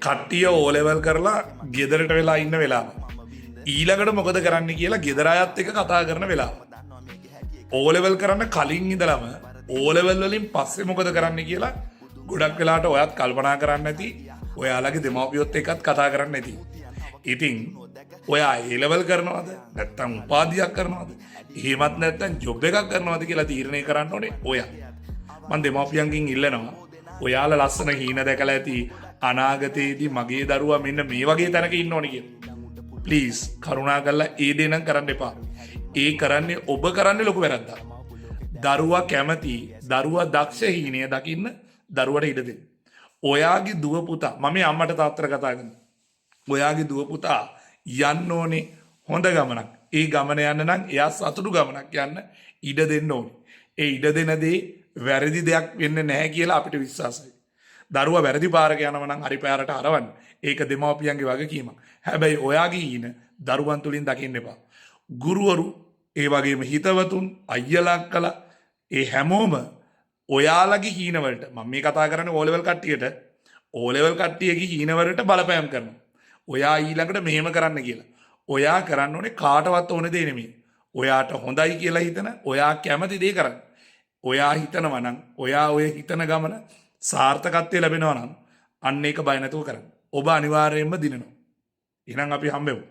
කට්ටිය O level කරලා ගෙදරට වෙලා ඉන්න වෙලාව. ඊළඟට මොකද කරන්න කියලා ගෙදර අයත් එක්ක කතා කරන වෙලාව. O level කරන්න කලින් ඉඳලම O level වලින් පස්සේ මොකද කරන්න කියලා ගොඩක් වෙලාට ඔයත් කල්පනා කරන්න ඇති. ඔයාලගේ දෙමව්පියොත් එක්කත් කතා කරන්න ඇති. ඉතින් ඔයා A level කරනවද නැත්නම් උපාධියක් කරනවද එහෙමත් නැත්නම් ජොබ් එකක් කරනවද කියලා තීරණය කරන්න ඕනේ ඔයා. මම දෙමව්පියන්ගෙන් ඉල්ලනවා ඔයාලා ලස්සන හීන දැකලා ඇති අනාගතයේදී මගේ දරුවා මෙන්න මේ වගේ තැනක ඉන්න ඕනේ කියලා. ප්ලීස් කරුණාකරලා ඒ දේ නම් කරන්න එපා. ඒ කරන්නේ ඔබ කරන්නේ ලොකු වැරද්දක්. දරුවා කැමති දරුවා දක්ෂ හීනය දකින්න දරුවට ඉඩ දෙන්න. ඔයාගේ දුව පුතා මම අම්මට තාත්තට කතා කරනවා. ඔයාගේ දුව පුතා යන්න ඕනේ හොඳ ගමනක්. ඒ ගමන යන්න නම් එයා සතුටු ගමනක් යන්න ඉඩ දෙන්න ඕනේ. ඒ ඉඩ දෙන දේ වැරදි දෙයක් වෙන්නේ නැහැ කියලා අපිට විශ්වාසයි. දරුවා වැරදි පාරක යනවා නම් හරි පාරට හරවන්න. ඒක දෙමාපියන්ගේ වගකීමක්. හැබැයි ඔයාගේ හීන දරුවන් තුලින් දකින්න එපා. ගුරුවරු ඒ වගේම හිතවතුන් අයියලා අක්කලා ඒ හැමෝම ඔයාලගේ හීන වලට මම මේ කතා කරන්නේ O level කට්ටියට O level කට්ටියගේ හීන වලට බලපෑම් කරනවා. ඔයා ඊළඟට මෙහෙම කරන්න කියලා. ඔයා කරන්න ඕනේ කාටවත් ඕන දේ නෙමෙයි. ඔයාට හොඳයි කියලා හිතන ඔයා කැමති දේ කරන්න. ඔයා හිතනවා නම් ඔයා ඔය හිතන ගමන සාර්ථකත්වය ලැබෙනවා නම් අන්න ඒක බය නැතුව කරන්න. ඔබ අනිවාර්යයෙන්ම දිනනවා. එහෙනම් අපි හම්බෙමු.